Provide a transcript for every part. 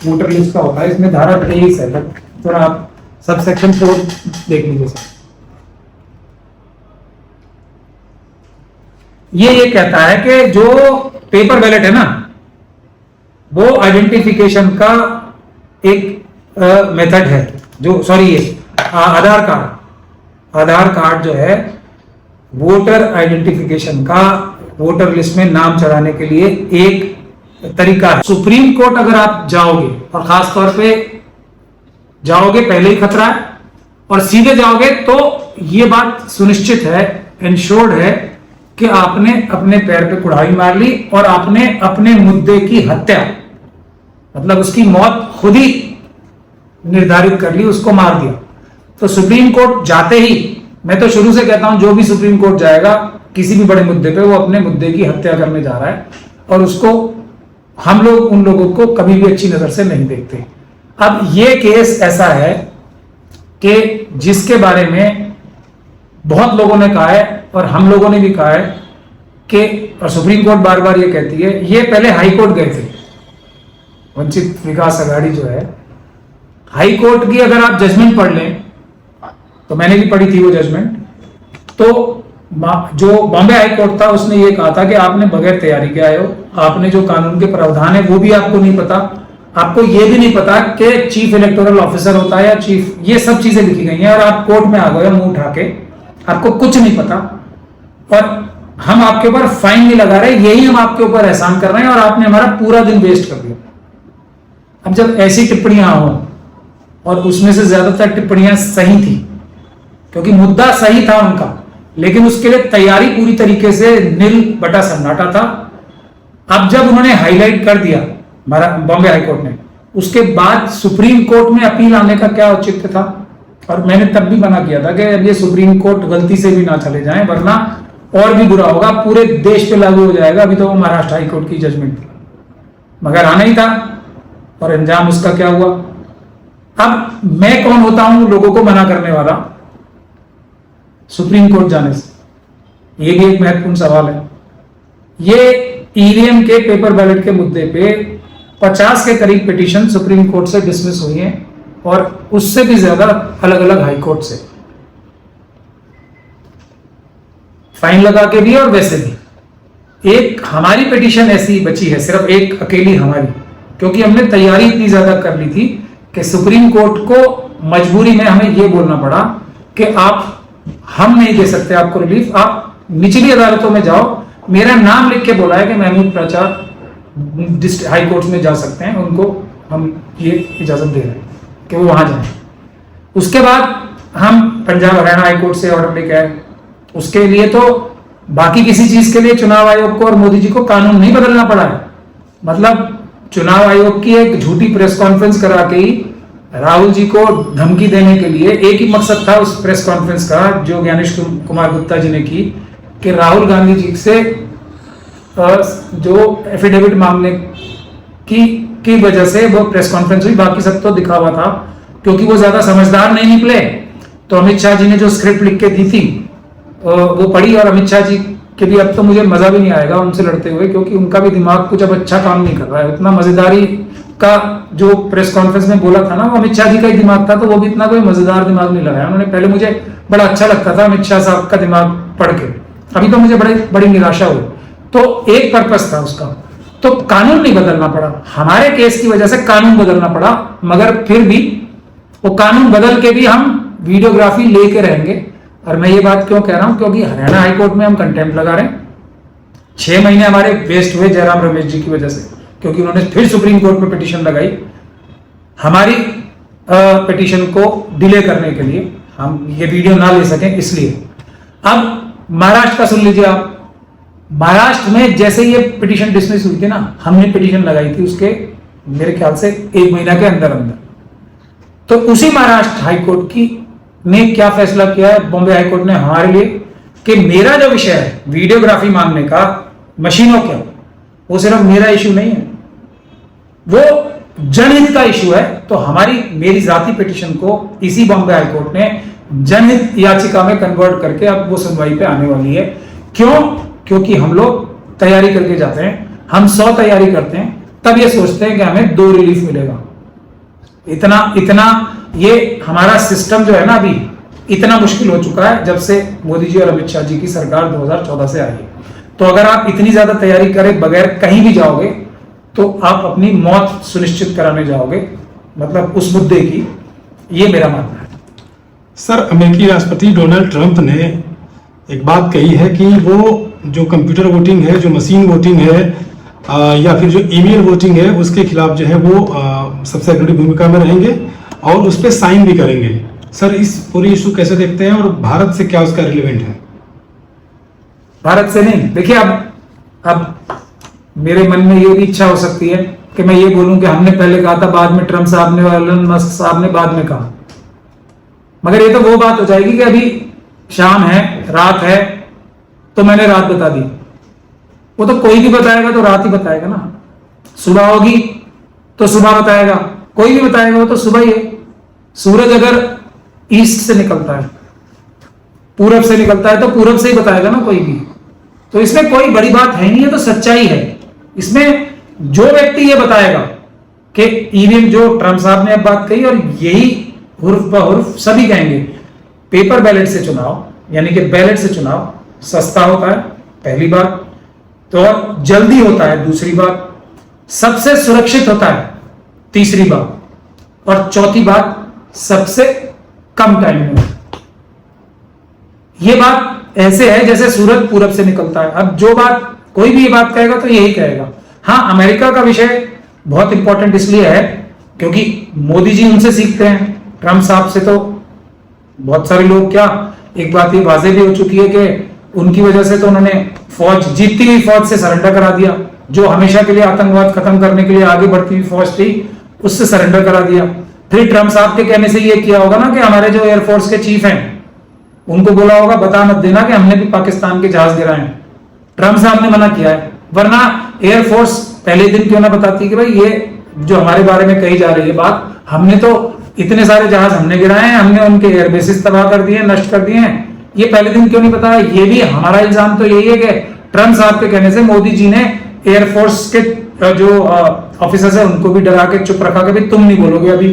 Voter list का होता है, इसमें धारा 23 है, थोड़ा आप सब सेक्शन 4 देख लीजिए सर। ये कहता है कि जो पेपर बैलेट है ना, वो आइडेंटिफिकेशन का एक मेथड है, जो सॉरी ये आधार कार्ड जो है वोटर आइडेंटिफिकेशन का वोटर लिस्ट में नाम चढ़ाने के लिए एक तरीका है। सुप्रीम कोर्ट अगर आप जाओगे, और खास तौर पे जाओगे पहले ही खतरा है, और सीधे जाओगे तो ये बात सुनिश्चित है, इंश्योर्ड है कि आपने अपने पैर पे कुल्हाड़ी मार ली और आपने अपने मुद्दे की हत्या, मतलब उसकी मौत खुद ही निर्धारित कर ली, उसको मार दिया। तो सुप्रीम कोर्ट जाते ही, मैं तो शुरू से कहता हूं जो भी सुप्रीम कोर्ट जाएगा किसी भी बड़े मुद्दे पे, वो अपने मुद्दे की हत्या करने जा रहा है, और उसको हम लोग उन लोगों को कभी भी अच्छी नजर से नहीं देखते। अब ये केस ऐसा है कि जिसके बारे में बहुत लोगों ने कहा है और हम लोगों ने भी कहा है कि, और सुप्रीम कोर्ट बार बार ये कहती है, ये पहले हाई कोर्ट गए थे, वंचित विकास अघाड़ी जो है, हाई कोर्ट की अगर आप जजमेंट पढ़ लें, तो मैंने भी पढ़ी थी वो जजमेंट, तो जो बॉम्बे हाई कोर्ट था उसने ये कहा था कि आपने बगैर तैयारी के आए हो, आपने जो कानून के प्रावधान है वो भी आपको नहीं पता, आपको ये भी नहीं पता कि चीफ इलेक्टोरल ऑफिसर होता है या चीफ, ये सब चीजें लिखी गई हैं, और आप कोर्ट में आ गए मुंह उठा के, आपको कुछ नहीं पता, और हम आपके ऊपर फाइन नहीं लगा रहे, यही हम आपके ऊपर एहसान कर रहे हैं, और आपने हमारा पूरा दिन वेस्ट कर दिया। अब जब ऐसी टिप्पणियां हो, और उसमें से ज्यादातर टिप्पणियां सही थी, क्योंकि मुद्दा सही था उनका, लेकिन उसके लिए तैयारी पूरी तरीके से नील बटा सन्नाटा था। अब जब उन्होंने हाईलाइट कर दिया बॉम्बे हाई कोर्ट ने, उसके बाद सुप्रीम कोर्ट में अपील आने का क्या औचित्य था? और मैंने तब भी मना किया था कि ये सुप्रीम कोर्ट गलती से भी ना चले जाएं, वरना और भी बुरा होगा, पूरे देश पे लागू हो जाएगा। अभी तो वो महाराष्ट्र हाई कोर्ट की जजमेंट थी, मगर आना ही था, और अंजाम उसका क्या हुआ? अब मैं कौन होता हूं लोगों को मना करने वाला सुप्रीम कोर्ट जाने से? ये भी एक महत्वपूर्ण सवाल है। ये ईवीएम के पेपर बैलेट के मुद्दे पे 50 के करीब पिटीशन सुप्रीम कोर्ट से डिसमिस हुई हैं, और उससे भी ज्यादा अलग अलग हाई कोर्ट से, फाइन लगा के भी और वैसे भी। एक हमारी पिटीशन ऐसी बची है, सिर्फ एक अकेली हमारी, क्योंकि हमने तैयारी इतनी ज्यादा कर ली थी कि सुप्रीम कोर्ट को मजबूरी में हमें यह बोलना पड़ा कि हम नहीं दे सकते आपको रिलीफ, आप निचली अदालतों में जाओ। मेरा नाम लिख के बोला है कि महमूद प्रचार हाई कोर्ट में जा सकते हैं, उनको हम ये इजाजत दे रहे हैं कि वो वहां जाएं। उसके बाद हम पंजाब हरियाणा हाई कोर्ट से ऑर्डर लेके आए। उसके लिए तो बाकी किसी चीज के लिए चुनाव आयोग को और मोदी जी को कानून नहीं बदलना पड़ा है। मतलब चुनाव आयोग की एक झूठी प्रेस कॉन्फ्रेंस करा के ही राहुल जी को धमकी देने के लिए, एक ही मकसद था उस प्रेस कॉन्फ्रेंस का जो ज्ञानेश कुमार गुप्ता जी ने की, कि राहुल गांधी जी से जो एफिडेविट मांगने की वजह से वो प्रेस कॉन्फ्रेंस हुई। बाकी सब तो दिखावा था, क्योंकि वो ज्यादा समझदार नहीं निकले। तो अमित शाह जी ने जो स्क्रिप्ट लिख के दी थी वो पढ़ी, और अमित शाह जी के भी अब तो मुझे मजा भी नहीं आएगा उनसे लड़ते हुए, क्योंकि उनका भी दिमाग कुछ अब अच्छा काम नहीं कर रहा है। इतना मजेदारी का जो प्रेस कॉन्फ्रेंस में बोला था ना, वो अमित शाह जी का ही दिमाग था, तो वो भी इतना कोई मजेदार दिमाग नहीं लगाया उन्होंने। पहले मुझे बड़ा अच्छा लगता था अमित शाह साहब का दिमाग पढ़ के, अभी तो मुझे बड़ी निराशा हुई। तो एक पर्पस था उसका, तो कानून नहीं बदलना पड़ा, हमारे केस की वजह से कानून बदलना पड़ा, मगर फिर भी वो कानून बदल के भी हम वीडियोग्राफी लेके रहेंगे। और मैं ये बात क्यों कह रहा हूं, क्योंकि हरियाणा हाईकोर्ट में हम कंटेम्प्ट लगा रहे हैं। 6 महीने हमारे वेस्ट हुए जयराम रमेश जी की वजह से, क्योंकि उन्होंने फिर सुप्रीम कोर्ट में पिटीशन लगाई हमारी पिटीशन को डिले करने के लिए, हम ये वीडियो ना ले सकें इसलिए। अब महाराष्ट्र का सुन लीजिए आप। महाराष्ट्र में जैसे ये पिटीशन डिसमिस हुई थी ना, हमने पिटीशन लगाई थी उसके मेरे ख्याल से 1 महीना के अंदर अंदर। तो उसी महाराष्ट्र हाईकोर्ट की ने क्या फैसला किया है बॉम्बे हाईकोर्ट ने हमारे लिए, कि मेरा जो विषय है वीडियोग्राफी मांगने का मशीनों का, वो सिर्फ मेरा इशू नहीं है, वो जनहित का इशू है। तो मेरी जाति पिटीशन को इसी बॉम्बे हाईकोर्ट ने जनहित याचिका में कन्वर्ट करके अब वो सुनवाई पे आने वाली है। क्यों? क्योंकि हम लोग तैयारी करके जाते हैं, हम 100 तैयारी करते हैं, तब ये सोचते हैं कि हमें 2 रिलीफ मिलेगा। इतना इतना ये हमारा सिस्टम जो है ना अभी इतना मुश्किल हो चुका है जब से मोदी जी और अमित शाह जी की सरकार 2014 से आई है। तो अगर आप इतनी ज्यादा तैयारी करें बगैर कहीं भी जाओगे तो आप अपनी मौत सुनिश्चित कराने जाओगे, मतलब उस मुद्दे की, ये मेरा मानना है। सर, अमेरिकी राष्ट्रपति डोनाल्ड ट्रंप ने एक बात कही है कि वो जो कंप्यूटर वोटिंग है, जो मशीन वोटिंग है या फिर जो ईमेल वोटिंग है, उसके खिलाफ जो है वो सबसे अग्रणी भूमिका में रहेंगे और उस पर साइन भी करेंगे। सर, इस पूरी इशू कैसे देखते हैं और भारत से क्या उसका रिलेवेंट है? भारत से नहीं, देखिए अब मेरे मन में ये भी इच्छा हो सकती है कि मैं ये बोलूं कि हमने पहले कहा था, बाद में ट्रंप साहब ने और एलन मस्क साहब ने बाद में कहा, मगर ये तो वो बात हो जाएगी कि अभी शाम है, रात है, तो मैंने रात बता दी। वो तो कोई भी बताएगा तो रात ही बताएगा ना, सुबह होगी तो सुबह बताएगा, कोई भी बताएगा वो तो सुबह ही है। सूरज अगर ईस्ट से निकलता है, पूरब से निकलता है, तो पूरब से ही बताएगा ना कोई भी। तो इसमें कोई बड़ी बात है नहीं, है तो सच्चाई है। इसमें जो व्यक्ति ये बताएगा कि ईवीएम, जो ट्रंप साहब ने अब बात कही और यही हुर्फ बहुर्फ सभी कहेंगे, पेपर बैलेट से चुनाव, यानी कि बैलेट से चुनाव सस्ता होता है, पहली बात, तो और जल्दी होता है, दूसरी बात, सबसे सुरक्षित होता है, तीसरी बात, और चौथी बात, सबसे कम टाइम में। ये बात ऐसे है जैसे सूरज पूरब से निकलता है। अब जो बात कोई भी ये बात कहेगा तो यही कहेगा। हाँ, अमेरिका का विषय बहुत इंपॉर्टेंट इसलिए है क्योंकि मोदी जी उनसे सीखते हैं, ट्रंप साहब से तो बहुत सारे लोग, क्या एक बात ये वाजे भी हो चुकी है कि उनकी वजह से तो उन्होंने फौज, जीतती हुई फौज से सरेंडर करा दिया, जो हमेशा के लिए आतंकवाद खत्म करने के लिए आगे बढ़ती हुई फौज थी, उससे सरेंडर करा दिया। फिर ट्रंप साहब के कहने से ये किया होगा ना कि हमारे जो एयरफोर्स के चीफ हैं उनको बोला होगा बता मत देना कि हमने भी पाकिस्तान के जहाज गिराए हैं। ट्रंप साहब ने मना किया है, वरना एयरफोर्स पहले दिन क्यों ना बताती कि भाई ये जो हमारे बारे में कही जा रही है बात, हमने तो इतने सारे जहाज हमने गिराए हैं, हमने उनके एयरबेसिस तबाह कर दिए, नष्ट कर दिए हैं, ये पहले दिन क्यों नहीं बताया। ये भी हमारा इल्जाम तो यही है कि ट्रंप साहब के कहने से मोदी जी ने एयरफोर्स के जो ऑफिसर्स है उनको भी डरा के चुप रखा कि भाई तुम नहीं बोलोगे अभी,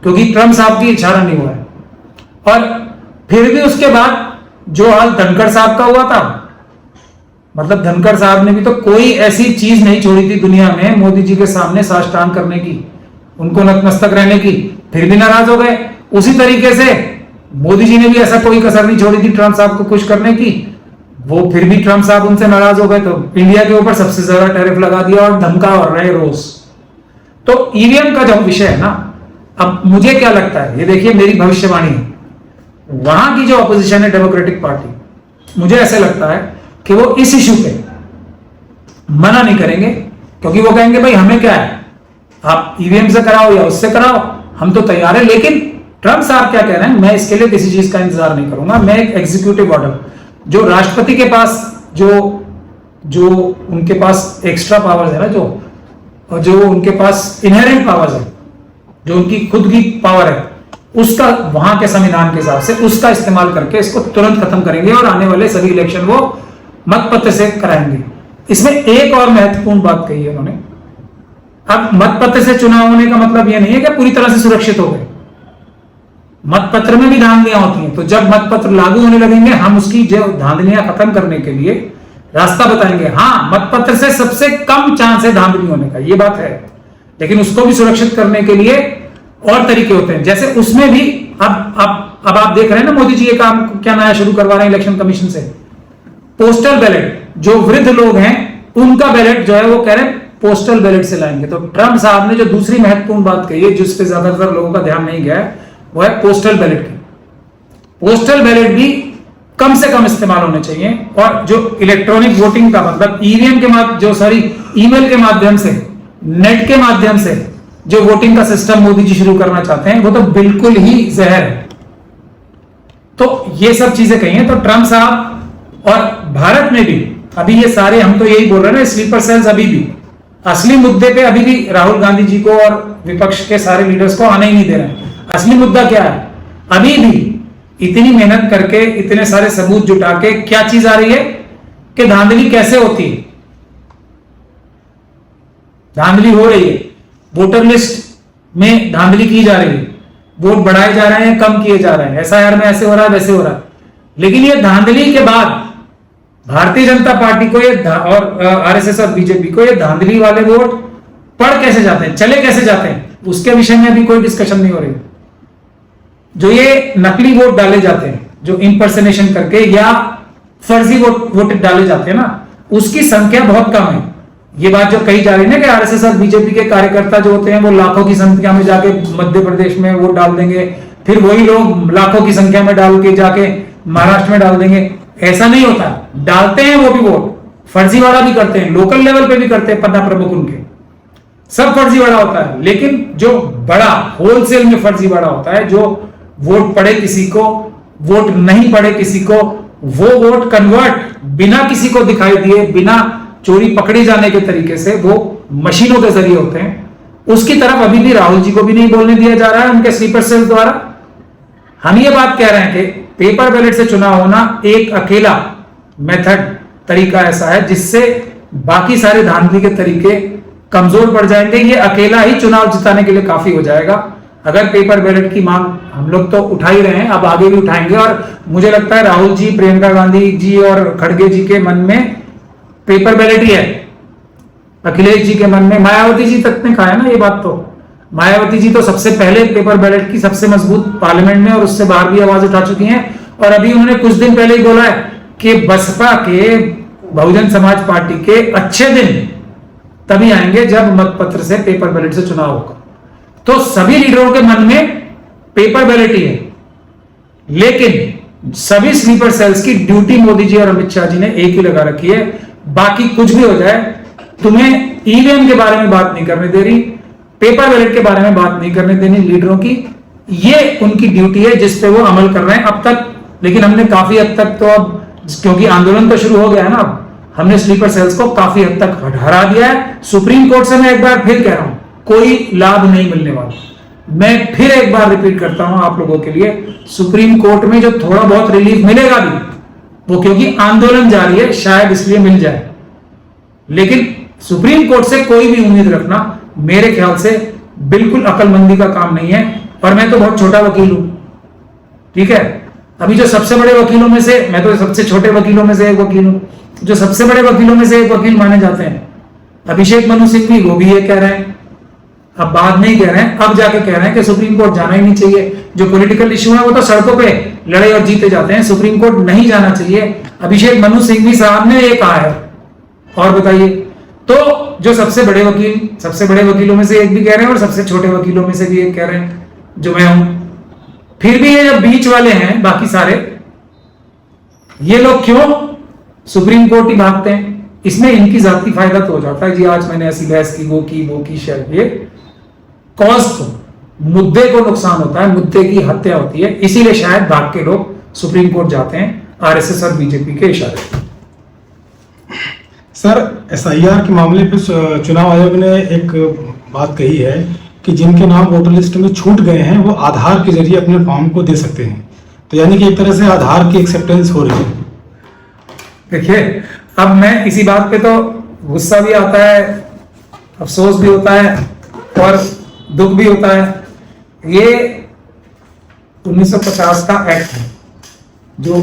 क्योंकि ट्रंप साहब की इशारा नहीं हुआ है। और फिर भी उसके बाद जो हाल धनखड़ साहब का हुआ था, मतलब धनखड़ साहब ने भी तो कोई ऐसी चीज नहीं छोड़ी थी दुनिया में मोदी जी के सामने साष्टांग करने की, उनको नतमस्तक रहने की, फिर भी नाराज हो गए। उसी तरीके से मोदी जी ने भी ऐसा कोई कसर नहीं छोड़ी थी ट्रंप साहब को खुश करने की, वो फिर भी ट्रंप साहब उनसे नाराज हो गए, तो इंडिया के ऊपर सबसे ज्यादा टैरिफ लगा दिया और धमका और रहे रोज। तो ईवीएम का जो विषय है ना, अब मुझे क्या लगता है, ये देखिए मेरी भविष्यवाणी है, वहां की जो अपोजिशन है डेमोक्रेटिक पार्टी, मुझे ऐसे लगता है कि वो इस इश्यू पे मना नहीं करेंगे, क्योंकि वो कहेंगे भाई हमें क्या है, आप ईवीएम से कराओ या उससे कराओ, हम तो तैयार है। लेकिन ट्रंप साहब क्या कह रहे हैं, मैं इसके लिए किसी चीज का इंतजार नहीं करूंगा, मैं एक एग्जीक्यूटिव ऑर्डर, जो राष्ट्रपति के पास जो उनके पास एक्स्ट्रा पावर्स है ना, जो उनके पास इनहेरेंट पावर्स है, जो उनकी खुद की पावर है, उसका वहां के संविधान के हिसाब से उसका इस्तेमाल करके इसको तुरंत खत्म करेंगे और आने वाले सभी इलेक्शन वो मतपत्र से कराएंगे। इसमें एक और महत्वपूर्ण बात कही है उन्होंने, अब मतपत्र से चुनाव होने का मतलब यह नहीं है कि पूरी तरह से सुरक्षित हो गए, मतपत्र में भी धांधलियां होती हैं, तो जब मतपत्र लागू होने लगेंगे हम उसकी जो धांधलियां खत्म करने के लिए रास्ता बताएंगे। हाँ, मतपत्र से सबसे कम चांस है धांधली होने का, ये बात है, लेकिन उसको भी सुरक्षित करने के लिए और तरीके होते हैं। जैसे उसमें भी अब आप देख रहे हैं ना, मोदी जी ये काम क्या नया शुरू करवा रहे हैं इलेक्शन कमीशन से, पोस्टल बैलेट, जो वृद्ध लोग हैं उनका बैलेट जो है वो कह रहे हैं पोस्टल बैलेट से लाएंगे। तो ट्रंप साहब ने जो दूसरी महत्वपूर्ण बात कही है, जिस पे ज्यादातर लोगों का ध्यान नहीं गया है, वो है पोस्टल बैलेट की। पोस्टल बैलेट भी कम से कम इस्तेमाल होने चाहिए, और जो इलेक्ट्रॉनिक वोटिंग का मतलब ईवीएम के ईमेल के माध्यम से, नेट के माध्यम से जो वोटिंग का सिस्टम मोदी जी शुरू करना चाहते हैं, वो तो बिल्कुल ही जहर है। तो ये सब चीजें कही हैं। तो ट्रंप साहब और भारत में भी अभी ये सारे, हम तो यही बोल रहे हैं ना, स्लीपर सेल्स अभी भी असली मुद्दे पे अभी भी राहुल गांधी जी को और विपक्ष के सारे लीडर्स को आने ही नहीं दे रहे हैं। असली मुद्दा क्या है, अभी भी इतनी मेहनत करके, इतने सारे सबूत जुटा के क्या चीज आ रही है कि धांधली कैसे होती है। धांधली हो रही है, वोटर लिस्ट में धांधली की जा रही है, वोट बढ़ाए जा रहे हैं, कम किए जा रहे हैं, एसआईआर में ऐसे हो रहा है, वैसे हो रहा है। लेकिन ये धांधली के बाद भारतीय जनता पार्टी को ये और आरएसएस और बीजेपी को ये धांधली वाले वोट पड़ कैसे जाते हैं, चले कैसे जाते हैं, उसके विषय में अभी कोई डिस्कशन नहीं हो रही। जो ये नकली वोट डाले जाते हैं, जो इंपर्सनेशन करके या फर्जी वोट डाले जाते हैं ना, उसकी संख्या बहुत कम है। ये बात जो कही जा रही है ना कि आरएसएस और बीजेपी के कार्यकर्ता जो होते हैं वो लाखों की संख्या में जाके मध्य प्रदेश में वोट डाल देंगे, फिर वही लोग लाखों की संख्या में डाल के जाके महाराष्ट्र में डाल देंगे, ऐसा नहीं होता। डालते हैं वो भी वोट, फर्जीवाड़ा भी करते हैं, लोकल लेवल पे भी करते हैं, पन्ना प्रमुख उनके, सब फर्जीवाड़ा होता है। लेकिन जो बड़ा होलसेल में फर्जीवाड़ा होता है, जो वोट पड़े किसी को, वोट नहीं पड़े किसी को, वो वोट कन्वर्ट बिना किसी को दिखाई दिए, बिना चोरी पकड़ी जाने के तरीके से वो मशीनों के जरिए होते हैं, उसकी तरफ अभी भी राहुल जी को भी नहीं बोलने दिया जा रहा है उनके स्लीपर सेल द्वारा। हम ये बात कह रहे हैं कि पेपर बैलेट से चुनाव होना एक अकेला मेथड, तरीका ऐसा है जिससे बाकी सारे धांधली के तरीके कमजोर पड़ जाएंगे। ये अकेला ही चुनाव जिताने के लिए काफी हो जाएगा। अगर पेपर बैलेट की मांग हम लोग तो उठा ही रहे हैं, अब आगे भी उठाएंगे, और मुझे लगता है राहुल जी, प्रियंका गांधी जी और खड़गे जी के मन में पेपर बैलेट ही है, अखिलेश जी के मन में, मायावती जी तक ने कहा है ना ये बात। तो मायावती जी तो सबसे पहले पेपर बैलेट की सबसे मजबूत पार्लियामेंट में और उससे बाहर भी आवाज उठा चुकी हैं, और अभी उन्होंने कुछ दिन पहले ही बोला है कि बसपा के, बहुजन समाज पार्टी के अच्छे दिन तभी आएंगे जब मतपत्र से, पेपर बैलेट से चुनाव होगा। तो सभी लीडरों के मन में पेपर बैलेट ही है, लेकिन सभी स्लीपर सेल्स की ड्यूटी मोदी जी और अमित शाह जी ने एक ही लगा रखी है, बाकी कुछ भी हो जाए तुम्हें ईवीएम के बारे में बात नहीं करने दे रही, पेपर बैलेट के बारे में बात नहीं करने देनी लीडरों की। ये उनकी ड्यूटी है जिस पे वो अमल कर रहे हैं अब तक। लेकिन हमने काफी हद तक तो अब, क्योंकि आंदोलन तो शुरू हो गया है ना, अब हमने स्लीपर सेल्स को काफी हद तक हरा दिया है। सुप्रीम कोर्ट से मैं एक बार फिर कह रहा हूं, कोई लाभ नहीं मिलने वाला। मैं फिर एक बार रिपीट करता हूं आप लोगों के लिए, सुप्रीम कोर्ट में जो थोड़ा बहुत रिलीफ मिलेगा भी, वो क्योंकि आंदोलन जारी है शायद इसलिए मिल जाए, लेकिन सुप्रीम कोर्ट से कोई भी उम्मीद रखना मेरे ख्याल से बिल्कुल अकलमंदी का काम नहीं है। और मैं तो बहुत छोटा वकील हूं, ठीक है। अभी जो सबसे बड़े वकीलों में से, मैं तो सबसे छोटे वकीलों में से एक वकील हूं, जो सबसे बड़े वकीलों में से एक वकील माने जाते हैं अभिषेक मनु सिंह भी, वो भी ये कह रहे हैं, अब बाद में ही कह रहे हैं, अब जाके कह रहे हैं कि सुप्रीम कोर्ट जाना ही नहीं चाहिए। जो पॉलिटिकल इश्यू है वो तो सड़कों पे लड़े और जीते जाते हैं, सुप्रीम कोर्ट नहीं जाना चाहिए। अभिषेक मनु सिंह भी साहब ने ये कहा है। और बताइए, तो जो सबसे बड़े वकील, सबसे बड़े वकीलों में से एक भी कह रहे हैं और सबसे छोटे वकीलों में से भी एक कह रहे हैं, जो मैं हूं। फिर भी ये जो बीच वाले हैं बाकी सारे, ये लोग क्यों सुप्रीम कोर्ट ही भागते हैं? इसमें इनकी जाती फायदा तो हो जाता है जी, आज मैंने ऐसी बहस की, वो की शायद, ये कॉज को, मुद्दे को नुकसान होता है, मुद्दे की हत्या होती है, इसीलिए शायद भाग के लोग सुप्रीम कोर्ट जाते हैं आरएसएस और बीजेपी के इशारे। सर, एसआईआर के मामले पर चुनाव आयोग ने एक बात कही है कि जिनके नाम वोटर लिस्ट में छूट गए हैं वो आधार के जरिए अपने फॉर्म को दे सकते हैं। तो यानी कि एक तरह से आधार की एक्सेप्टेंस हो रही है। देखिए, अब मैं इसी बात पे तो गुस्सा भी आता है, अफसोस भी होता है और दुख भी होता है। ये 1950 का एक्ट है जो